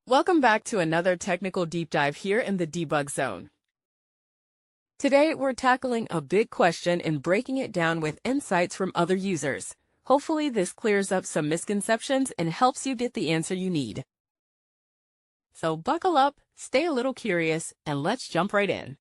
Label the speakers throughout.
Speaker 1: Welcome back to another technical deep dive here in the debug zone. Today, we're tackling a big question and breaking it down with insights from other users. Hopefully, this clears up some misconceptions and helps you get the answer you need. So buckle up, stay a little curious, and let's jump right in.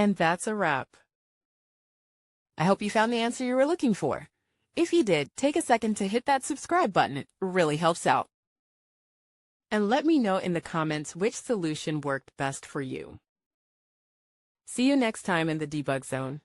Speaker 1: And that's a wrap. I hope you found the answer you were looking for. If you did, take a second to hit that subscribe button. It really helps out. And let me know in the comments which solution worked best for you. See you next time in the debug zone.